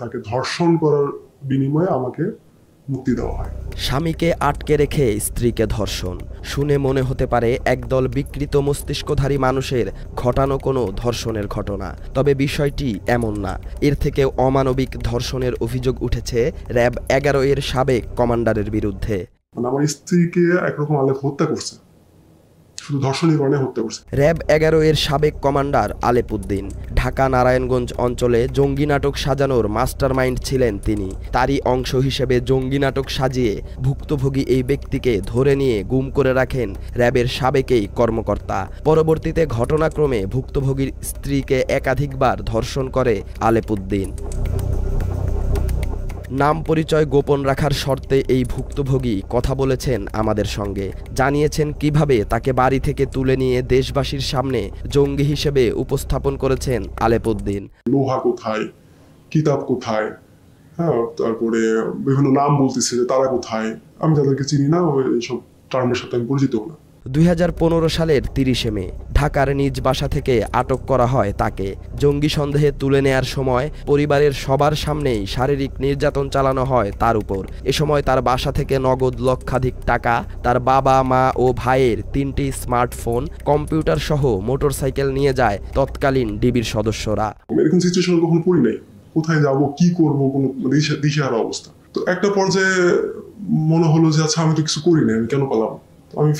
তাকে ধর্ষণ করার বিনিময়ে আমাকে মুক্তি দেওয়া হয়। স্বামীকে আটকে রেখে স্ত্রীকে ধর্ষণ শুনে মনে হতে পারে একদল বিকৃত মস্তিষ্কধারী মানুষের ঘটানো কোনো ধর্ষণের ঘটনা। তবে বিষয়টি এমন না। এর থেকে অমানবিক ধর্ষণের অভিযোগ উঠেছে র‍্যাব 11 এর সাবেক কমান্ডারের বিরুদ্ধে। আমার স্ত্রীকে একরকম আলেপ হত্যা করছে, শুধু ধর্ষণের কারণে হত্যা করছে। র‍্যাব 11 এর সাবেক কমান্ডার আলেপ উদ্দিন ঢাকা নারায়ণগঞ্জ অঞ্চলে জঙ্গি নাটক সাজানোর মাস্টারমাইন্ড ছিলেন তিনি। তারই অংশ হিসেবে জঙ্গি নাটক সাজিয়ে ভুক্তভোগী এই ব্যক্তিকে ধরে নিয়ে গুম করে রাখেন র‍্যাবের সাবেক এই কর্মকর্তা। পরবর্তীতে ঘটনাক্রমে ভুক্তভোগীর স্ত্রীকে একাধিকবার ধর্ষণ করে আলেপ উদ্দিন। নাম পরিচয় গোপন রাখার শর্তে এই ভুক্তভোগী কথা বলেছেন আমাদের সঙ্গে, জানিয়েছেন কিভাবে তাকে বাড়ি থেকে তুলে নিয়ে দেশবাসীর সামনে জঙ্গি হিসেবে উপস্থাপন করেছেন আলেপ উদ্দিন। লোহা কোথায়, কিতাব কোথায়, হ্যাঁ, তারপরে বিভিন্ন নাম বলতেছে যে তারা কোথায়, আমি তাদেরকে চিনি না, এইসব টার্মের সাথে আমি পরিচিত না। 2015 সালের 30 মে ঢাকার নিজ বাসা থেকে আটক করা হয় তাকে। জঙ্গি সন্দেহে তুলে নেয়ার সময় পরিবারের সবার সামনেই শারীরিক নির্যাতন চালানো হয় তার উপর। এ সময় তার বাসা থেকে নগদ লক্ষাধিক টাকা, তার বাবা মা ও ভাইয়ের 3টি স্মার্টফোন, কম্পিউটার সহ মোটরসাইকেল নিয়ে যায় তৎকালীন ডিবির সদস্যরা। এরকম সিচুয়েশন কখনো পড়ি নাই, কোথায় যাব, কি করব, কোনো দিশেহারা অবস্থা। তো একটা পর্যায়ে মনে হলো যে আচ্ছা, আমি তো কিছু করি না, আমি কেন পালাম। আমি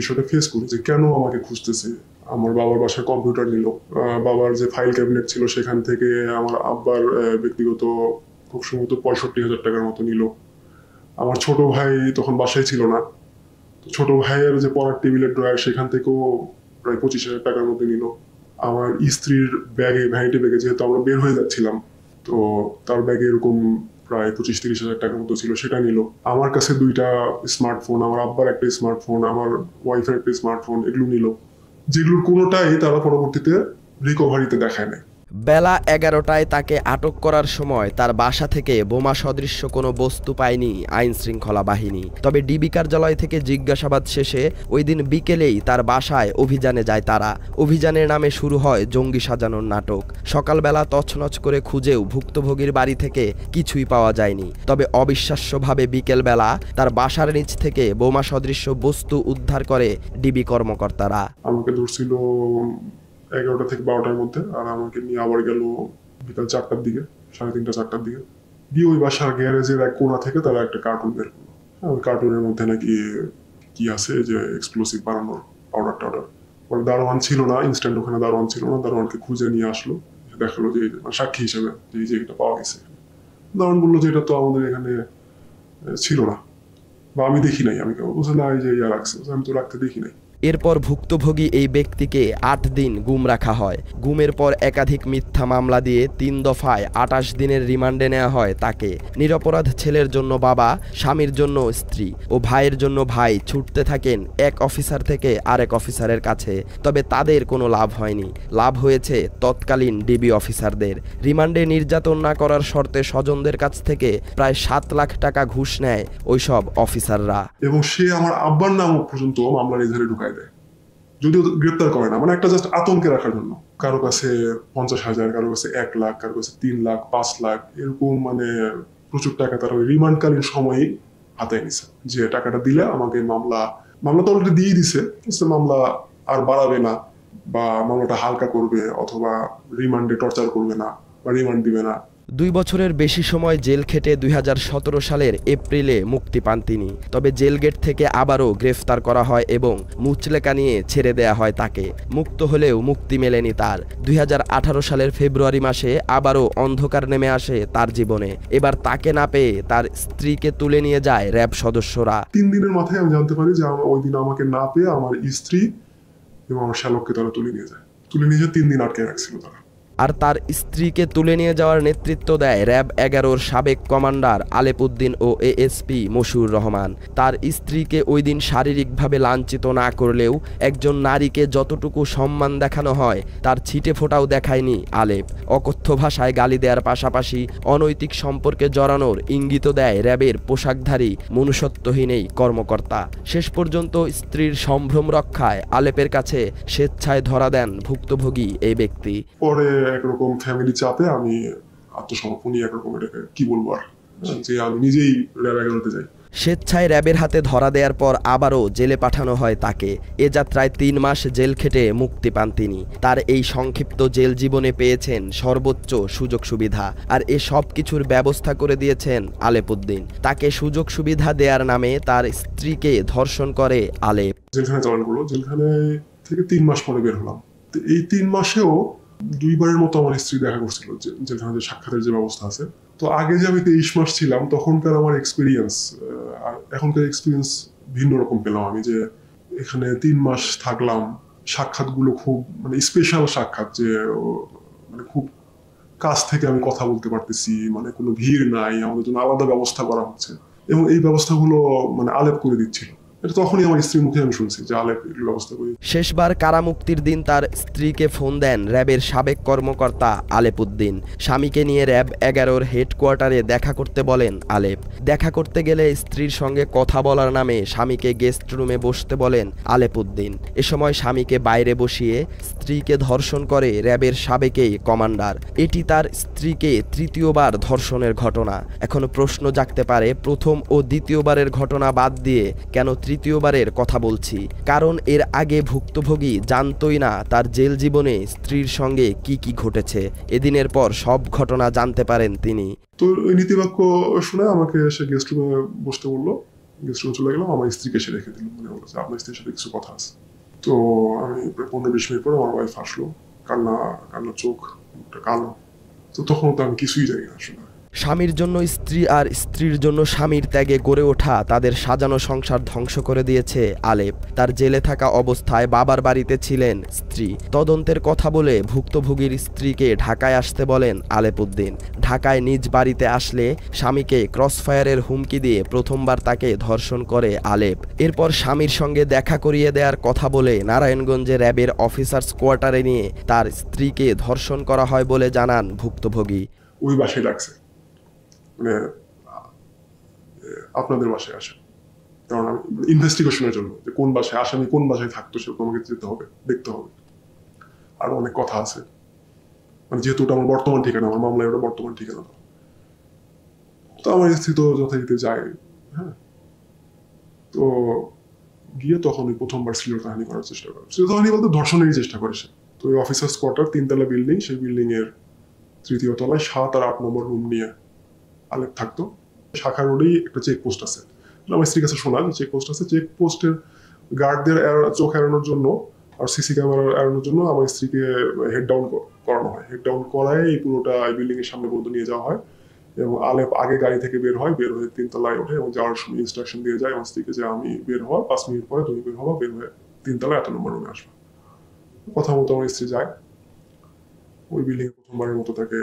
বিষয়টা ফেস করি যে কেন আমাকে খুঁজতেছে। আমার বাবার বাসার কম্পিউটার নিল, বাবার যে ফাইল ক্যাবিনেট ছিল সেখান থেকে আমার আব্বার ব্যক্তিগত খুব সম্ভবত 65,000 টাকার মতো নিল। আমার ছোট ভাই তখন বাসায় ছিল না, ছোট ভাইয়ের যে পড়ার টেবিলের ড্রয়ার সেখান থেকেও প্রায় 25,000 টাকার মতো নিল। আমার স্ত্রীর ব্যাগে, ভ্যানিটি ব্যাগে, যেহেতু আমরা বের হয়ে যাচ্ছিলাম, তো তার ব্যাগে এরকম প্রায় 25-30,000 টাকার মতো ছিল, সেটা নিল। আমার কাছে 2টা স্মার্টফোন, আমার আব্বার একটা স্মার্টফোন, আমার ওয়াইফের একটা স্মার্টফোন, এগুলো নিল, যেগুলোর কোনোটাই তারা পরবর্তীতে রিকভারিতে দেখায় নাই। বেলা 11টায় তাকে আটক করার সময় তার বাসা থেকে বোমা সদৃশ্য কোনো বস্তু পায়নি আইন শৃঙ্খলা বাহিনী। তবে ডিবি কার্যালয় থেকে জিজ্ঞাসাবাদ শেষে ওই দিন বিকেলেই তার বাসায় অভিযানে যায় তারা। অভিযানের নামে শুরু হয় জঙ্গি সাজানোর নাটক। সকালবেলা তছনছ করে খুঁজেও ভুক্তভোগীর বাড়ি থেকে কিছুই পাওয়া যায়নি। তবে অবিশ্বাস্যভাবে বিকেলবেলা তার বাসার নিচ থেকে বোমা সদৃশ্য বস্তু উদ্ধার করে ডিবি কর্মকর্তারা। আমাকে ধরছিল 11টা থেকে 12টার মধ্যে, আর আমাকে নিয়ে আবার গেল বিকাল 4টার দিকে, 3:30-4টার দিকে। দিয়ে ওই বাসার গ্যারেজের এক কোণা থেকে তারা একটা কার্টুন বের করলো। ওই কার্টুনের মধ্যে নাকি কি আছে, যে এক্সপ্লোসিভ বানানোর পাউডার টাউডার। ওর দারোয়ান ছিল না, ইনস্ট্যান্ট ওখানে দারোয়ান ছিল না, দারোয়ানকে খুঁজে নিয়ে আসলো, দেখালো যে সাক্ষী হিসেবে যে এটা পাওয়া গেছে। দারোয়ান বললো যে এটা তো আমাদের এখানে ছিল না, বা আমি দেখি নাই। আমি বলছি না, এই যে ইয়া রাখছে, আমি তো রাখতে দেখি নাই। এরপর ভুক্তভোগী এই ব্যক্তিকে 8 দিন গুম রাখা হয়। গুমের পর একাধিক মিথ্যা মামলা দিয়ে 3 দফায় 28 দিনের রিমান্ডে নেওয়া হয় তাকে। নিরপরাধ ছেলের জন্য বাবা, স্বামীর জন্য স্ত্রী ও ভাইয়ের জন্য ভাই ছুটতে থাকেন এক অফিসার থেকে আরেক অফিসারের কাছে। তবে তাদের কোনো লাভ হয়নি, লাভ হয়েছে তৎকালীন ডিবি অফিসারদের। রিমান্ডে নির্যাতন না করার শর্তে স্বজনদের কাছ থেকে প্রায় 7 লাখ টাকা ঘুষ নেয় ওইসব অফিসাররা। এবং সে আমার আব্বার নাম পর্যন্ত মামলার এধারে ঢুকায় দেয়, যদিও গ্রেপ্তার করে না। মানে একটা জাস্ট আতঙ্কে রাখার জন্য। কারো কাছে 50,000, কারো কাছে 1 লাখ, কারো কাছে 3 লাখ, 5 লাখ, এরকম মানে প্রচুর টাকা তারা ওই রিমান্ডকালীন সময়েই হাতে নিছে, যে টাকাটা দিলে আমাকে মামলা তো অলরেডি দিয়ে দিছে, মামলা আর বাড়াবে না, বা মামলাটা হালকা করবে, অথবা রিমান্ডে টর্চার করবে না, বা রিমান্ড দিবে না। 2 বছরের বেশি সময় জেল খেটে 2017 সালের এপ্রিলে মুক্তি পান তিনি। তবে জেল গেট থেকে আবারও গ্রেফতার করা হয় এবং মুচলেকা নিয়ে ছেড়ে দেয়া হয় তাকে। মুক্ত হলেও মুক্তি মেলেনি তার। 2018 সালের ফেব্রুয়ারি মাসে আবারও অন্ধকার নেমে আসে তার জীবনে। এবার তাকে না পেয়ে তার স্ত্রীকে তুলে নিয়ে যায় র‍্যাব সদস্যরা। 3 দিনের মাথায় আমি জানতে পারি যে ওই দিন আমাকে না পেয়ে আমার স্ত্রী এবং আমার শ্যালককে তারা তুলে নিয়ে যায়। 3 দিন আটকে রাখছিল তারা। আর তার স্ত্রীকে তুলে নিয়ে যাওয়ার নেতৃত্ব দেয় র‍্যাব 11-র সাবেক কমান্ডার আলেপ উদ্দিন ও এএসপি মশিউর রহমান। তার স্ত্রীকে ওই দিন শারীরিকভাবে লাঞ্ছিত না করলেও একজন নারীকে যতটুকু সম্মান দেখানো হয় তার ছিটে ফোঁটাও দেখায়নি আলেপ। অকথ্য ভাষায় গালি দেওয়ার পাশাপাশি অনৈতিক সম্পর্কে জড়ানোর ইঙ্গিত দেয় র‍্যাবের পোশাকধারী মনুষ্যত্বহীন এই কর্মকর্তা। শেষ পর্যন্ত স্ত্রীর সম্ভ্রম রক্ষায় আলেপের কাছে স্বেচ্ছায় ধরা দেন ভুক্তভোগী এই ব্যক্তি। পরে একরকম ফ্যামিলি চাপে আমি আত্মসমর্পণই একরকম, এটাকে কি বলবো আর, যে আমি নিজেই র্যাব 11-তে যাই। স্বেচ্ছায় র্যাবের হাতে ধরা দেওয়ার পর আবারও জেলে পাঠানো হয় তাকে। এ যাত্রায় 3 মাস জেল খেটে মুক্তি পান তিনি। তার এই সংক্ষিপ্ত জেল জীবনে পেয়েছেন সর্বোচ্চ সুযোগ সুবিধা, আর এ সব কিছুর ব্যবস্থা করে দিয়েছেন আলেপ উদ্দিন। তাকে সুযোগ সুবিধা দেওয়ার নামে তার স্ত্রীকে ধর্ষণ করে আলেপ। জেলখানে চালান করলো, জেলখানে থেকে 3 মাস পরে বের হলাম। তো এই 3 মাসেও 2বারের মতো আমার স্ত্রী দেখা করছিল, জেলখানে যে সাক্ষাতের যে ব্যবস্থা আছে। তো আগে যে আমি 23 মাস ছিলাম তখনকার আমার এক্সপিরিয়েন্স আর এখনকার এক্সপিরিয়েন্স ভিন্ন রকম পেলাম আমি, যে এখানে 3 মাস থাকলাম, সাক্ষাৎগুলো খুব মানে স্পেশাল সাক্ষাৎ, যে মানে খুব কাছ থেকে আমি কথা বলতে পারতেছি, মানে কোনো ভিড় নাই, আমাদের জন্য আলাদা ব্যবস্থা করা হচ্ছে, এবং এই ব্যবস্থাগুলো মানে আলেপ করে দিচ্ছিল। এটা তখনই আমার স্ত্রীর মুখে আমি শুনছি যে আলেপ এগুলো ব্যবস্থা করে। শেষবার কারামুক্তির দিন তার স্ত্রীকে ফোন দেন র্যাবের সাবেক কর্মকর্তা আলেপ উদ্দিন। স্বামীকে নিয়ে র্যাব 11-র হেডকোয়ার্টারে দেখা করতে বলেন আলেপ। দেখা করতে গেলে স্ত্রীর সঙ্গে কথা বলার নামে স্বামীকে গেস্ট রুমে বসতে বলেন আলেপ উদ্দিন। এ সময় স্বামীকে বাইরে বসিয়ে স্ত্রীকে ধর্ষণ করে র্যাবের সাবেকেই কমান্ডার। এটি তার স্ত্রীকে 3য়বার ধর্ষণের ঘটনা। এখন প্রশ্ন জাগতে পারে, প্রথম ও দ্বিতীয়বারের ঘটনা বাদ দিয়ে কেন 3য়বারের কথা বলছি? কারণ এর আগে ভুক্তভোগী জানতই না তার জেল জীবনে স্ত্রীর সঙ্গে কি কি ঘটেছে। এদিনের পর সব ঘটনা জানতে পারেন তিনি। তো ওই নীতিবাক্য শুনে আমাকে সে গেস্ট রুমে বসতে বললো। গেস্ট রুমে চলে গেলাম, আমার স্ত্রীকে সে রেখে দিল, মানে বলছে আপনার স্ত্রীর সাথে কিছু কথা আছে। তো আমি প্রায় 15-20 মিনিট পরে আমার ওয়াইফ আসলো, কান্না চোখ, কালো। তো তখন তো আমি কিছুই জানি না আসলে। স্বামীর জন্য স্ত্রী আর স্ত্রীর জন্য স্বামীর ত্যাগে গড়ে ওঠা তাদের সাজানো সংসার ধ্বংস করে দিয়েছে আলেপ। তার জেলে থাকা অবস্থায় বাবার বাড়িতে ছিলেন স্ত্রী। তদন্তের কথা বলে ভুক্তভোগীর স্ত্রীকে ঢাকায় আসতে বলেন আলেপ উদ্দিন। ঢাকায় নিজ বাড়িতে আসলে স্বামীকে ক্রসফায়ারের হুমকি দিয়ে প্রথমবার তাকে ধর্ষণ করে আলেপ। এরপর স্বামীর সঙ্গে দেখা করিয়ে দেওয়ার কথা বলে নারায়ণগঞ্জে র্যাবের অফিসার্স কোয়ার্টারে নিয়ে তার স্ত্রীকে ধর্ষণ করা হয় বলে জানান ভুক্তভোগী। ওই বাসায় ডাকছে, মানে আপনাদের বাসায় আসে, কারণ আমি ইনভেস্টিগেশনের জন্য, যে কোন বাসায় আসামি কোন বাসায় থাকতো সেটা আমাকে যেতে হবে, দেখতে হবে। আর অনেক কথা আছে, মানে যেহেতু ওটা আমার বর্তমান ঠিকানা, আমার মামলায় ওটা বর্তমান ঠিকানা। তো আমার স্ত্রী তো যথারীতি যায়। হ্যাঁ, তো গিয়ে তখন ওই প্রথমবার শ্লীলতাহানি করার চেষ্টা করে। শ্লীলতাহানি বলতে ধর্ষণেরই চেষ্টা করে সে। তো ওই অফিসার্স কোয়ার্টার 3তলা বিল্ডিং, সেই বিল্ডিং এর 3য় তলায় 7 আর 8 নম্বর রুম নিয়ে আলেপ থাকতো। শাখা রোডেই একটা চেকপোস্ট আছে। আমার স্ত্রীর কাছে শোনা যে চেকপোস্ট আছে, চেকপোস্টের গার্ডদের চোখ এড়ানোর জন্য আর সিসি ক্যামেরা এড়ানোর জন্য আমার স্ত্রীকে হেড ডাউন করানো হয়। হেড ডাউন করায় এই পুরোটা বিল্ডিং এর সামনে পর্যন্ত নিয়ে যাওয়া হয়, এবং আলেপ আগে গাড়ি থেকে বের হয়ে 3তলায় ওঠে এবং যাওয়ার সময় ইনস্ট্রাকশন দিয়ে যায় আমার স্ত্রীকে যে আমি বের হওয়ার 5 মিনিট পরে তুমি বের হওয়া, বের হয়ে 3তলায় 8 নম্বর রুমে আসবে। কথা মতো আমার স্ত্রী যায়। ওই বিল্ডিং এ প্রথমবারের মতো তাকে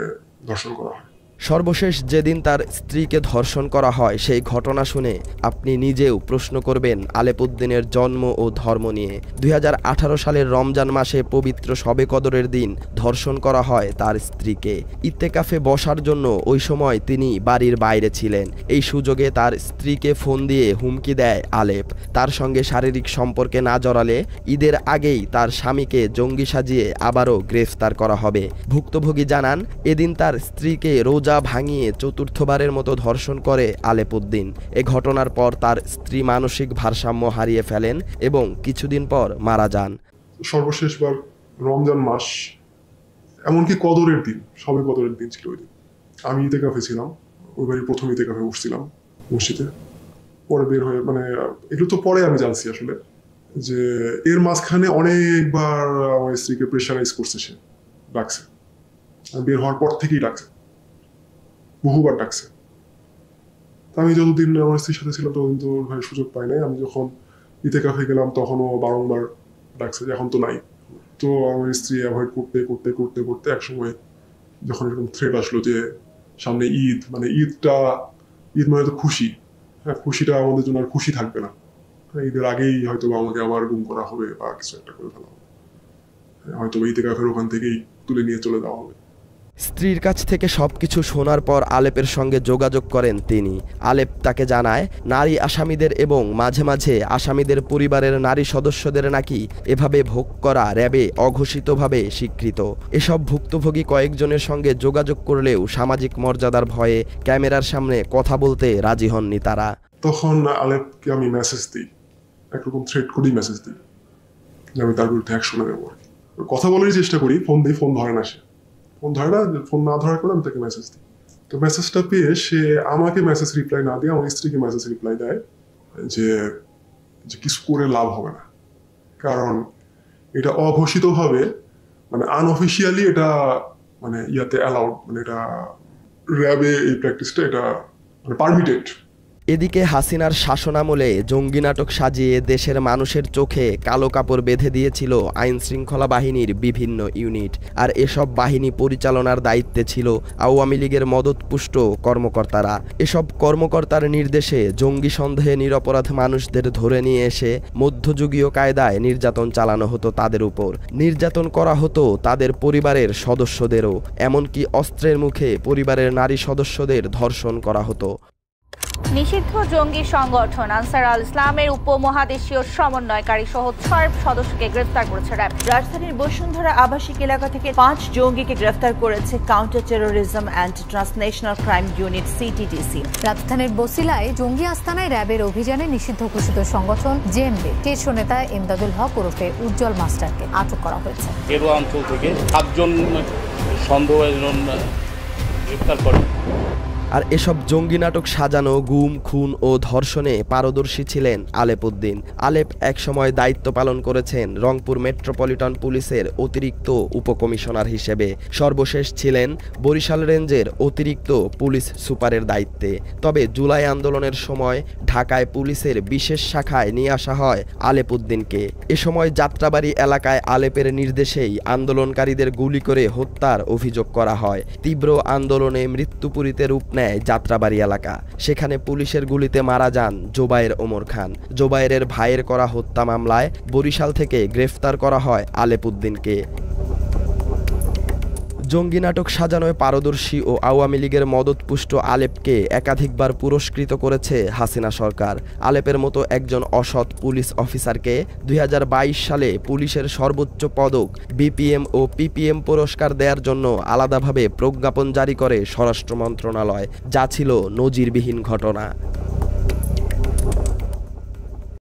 ধর্ষণ করা হয়। সর্বশেষ যেদিন তার স্ত্রীকে ধর্ষণ করা হয় সেই ঘটনা শুনে আপনি নিজেও প্রশ্ন করবেন আলেপ উদ্দিনের জন্ম ও ধর্ম নিয়ে। 2018 সালের রমজান মাসে পবিত্র শবে কদরের দিন ধর্ষণ করা হয় তার স্ত্রীকে। ইত্তেকাফে বসার জন্য ওই সময় তিনি বাড়ির বাইরে ছিলেন। এই সুযোগে তার স্ত্রীকে ফোন দিয়ে হুমকি দেয় আলেপ। তার সঙ্গে শারীরিক সম্পর্কে না জড়ালে ঈদের আগেই তার স্বামীকে জঙ্গি সাজিয়ে আবারও গ্রেফতার করা হবে। ভুক্তভোগী জানান, এদিন তার স্ত্রীকে রোজা ভাঙিয়ে 4র্থবারের মতো ধর্ষণ করে আলেপ উদ্দিন। এ ঘটনার পর তার স্ত্রী মানসিক ভারসাম্য হারিয়ে ফেলেন এবং কিছুদিন পর মারা যান। সর্বশেষবার রমজান মাস, এমনকি কদরের দিন, সবে কদরের দিন ছিল ওই দিন। আমি ইতেকাফে ছিলাম, ওই বাড়ির প্রথম ইতেকাফে বসছিলাম মসজিদে। পরে বের হয়ে, মানে এগুলো তো পরে আমি জানছি আসলে, যে এর মাঝখানে অনেকবার আমার স্ত্রীকে প্রেশারাইজ করছে, সে ডাকছে, বের হওয়ার পর থেকেই ডাকছে, বহুবার ডাকছে। তা আমি যতদিন আমার স্ত্রীর সাথে ছিলাম ততদিন তো ভাই সুযোগ পাই নাই। আমি যখন ইতেকাফে গেলাম তখনও বারংবার ডাকছে, এখন তো নাই। তো আমার স্ত্রী অ্যাভয়েড করতে করতে করতে করতে একসময় যখন এরকম থ্রেট আসলো যে সামনে ঈদ, মানে ঈদ মানে তো খুশি, হ্যাঁ, খুশিটা আমাদের জন্য আর খুশি থাকবে না। ঈদের আগেই হয়তো আমাকে আবার গুম করা হবে বা কিছু একটা করে ফেলা হবে, হয়তো ইতেকাফের ওখান থেকেই তুলে নিয়ে চলে যাওয়া হবে। স্ত্রীর কাছ থেকে সবকিছু শোনার পর আলেপের সঙ্গে যোগাযোগ করেন তিনি। আলেপ তাকে জানায় নারী আসামিদের এবং মাঝে মাঝে আসামিদের পরিবারের নারী সদস্যদের নাকি এভাবে ভোগ করা র্যাবে অঘোষিতভাবে স্বীকৃত। এসব ভুক্তভোগী কয়েকজনের সঙ্গে যোগাযোগ করলেও সামাজিক মর্যাদার ভয়ে ক্যামেরার সামনে কথা বলতে রাজি হননি তারা। তখন আলেপকে আমি মেসেজ দিই, একরকম থ্রেট করি মেসেজ দিই যে আমি তার বিরুদ্ধে অ্যাকশন নেব। কথা বলারই চেষ্টা করি, ফোন দিই, ফোন ধরে না, ফোন ধরে না, ফোন না ধরার করে আমি তাকে মেসেজ দিই। তো মেসেজটা পেয়ে সে আমাকে মেসেজ রিপ্লাই না দিয়ে আমার স্ত্রীকে মেসেজ রিপ্লাই দেয় যে কিছু করে লাভ হবে না, কারণ এটা অঘোষিতভাবে মানে আনঅফিসিয়ালি এটা মানে ইয়াতে অ্যালাউড, মানে এটা র্যাবে এই প্র্যাকটিসটা এটা মানে পারমিটেড। এদিকে হাসিনার শাসনামলে জঙ্গি নাটক সাজিয়ে দেশের মানুষের চোখে কালো কাপড় বেঁধে দিয়েছিল আইন শৃঙ্খলা বাহিনীর বিভিন্ন ইউনিট। আর এসব বাহিনী পরিচালনার দায়িত্বে ছিল আওয়ামী লীগের মদতপুষ্ট কর্মকর্তারা। এসব কর্মকর্তার নির্দেশে জঙ্গি সন্দেহে নিরপরাধ মানুষদের ধরে নিয়ে এসে মধ্যযুগীয় কায়দায় নির্যাতন চালানো হতো তাদের উপর। নির্যাতন করা হতো তাদের পরিবারের সদস্যদেরও, এমনকি অস্ত্রের মুখে পরিবারের নারী সদস্যদের ধর্ষণ করা হতো। নিষিদ্ধ জঙ্গি সংগঠন আনসার আল ইসলামের উপমহাদেশীয় সমন্বয়কারী সহ 6 সদস্যকে গ্রেফতার করেছে র্যাব। রাজধানীর বসুন্ধরা আবাসিক এলাকা থেকে 5 জঙ্গিকে গ্রেফতার করেছে counter terrorism and transnational crime unit CTTC. রাজধানীর বসিলায় জঙ্গি আস্তানায় র্যাবের অভিযানে নিষিদ্ধ ঘোষিত সংগঠন জেএমবি শীর্ষ নেতা ইমদাদুল হক ওরফে উজ্জ্বল মাস্টারকে আটক করা হয়েছে। গেরুয়া অঞ্চল থেকে 7 জন সন্দেহভাজন গ্রেফতার করে। আর এসব জঙ্গি নাটক সাজানো, গুম, খুন ও ধর্ষণে পারদর্শী ছিলেন আলেপ উদ্দিন। আলেপ একসময় দায়িত্ব পালন করেছেন রংপুর মেট্রোপলিটন পুলিশের অতিরিক্ত উপকমিশনার হিসেবে। সর্বশেষ ছিলেন বরিশাল রেঞ্জের অতিরিক্ত পুলিশ সুপারের দায়িত্বে। তবে জুলাই আন্দোলনের সময় ঢাকায় পুলিশের বিশেষ শাখায় নিয়ে আসা হয় আলেপ উদ্দিনকে। এ সময় যাত্রাবাড়ি এলাকায় আলেপের নির্দেশেই আন্দোলনকারীদের গুলি করে হত্যার অভিযোগ করা হয়। তীব্র আন্দোলনে মৃত্যুপুরীতে রূপ নেয় যাত্রাবাড়ি এলাকা। সেখানে পুলিশের গুলিতে মারা যান জোবায়ের ওমর খান। জোবায়েরের ভাইয়ের করা হত্যা মামলায় বরিশাল থেকে গ্রেফতার করা হয় আলেপ উদ্দিনকে। জঙ্গি নাটক সাজানোয় পারদর্শী ও আওয়ামী লীগের মদতপুষ্ট আলেপকে একাধিকবার পুরস্কৃত করেছে হাসিনা সরকার। আলেপের মতো একজন অসৎ পুলিশ অফিসারকে 2022 সালে পুলিশের সর্বোচ্চ পদক বিপিএম ও পিপিএম পুরস্কার দেওয়ার জন্য আলাদাভাবে প্রজ্ঞাপন জারি করে স্বরাষ্ট্র মন্ত্রণালয়, যা ছিল নজিরবিহীন ঘটনা।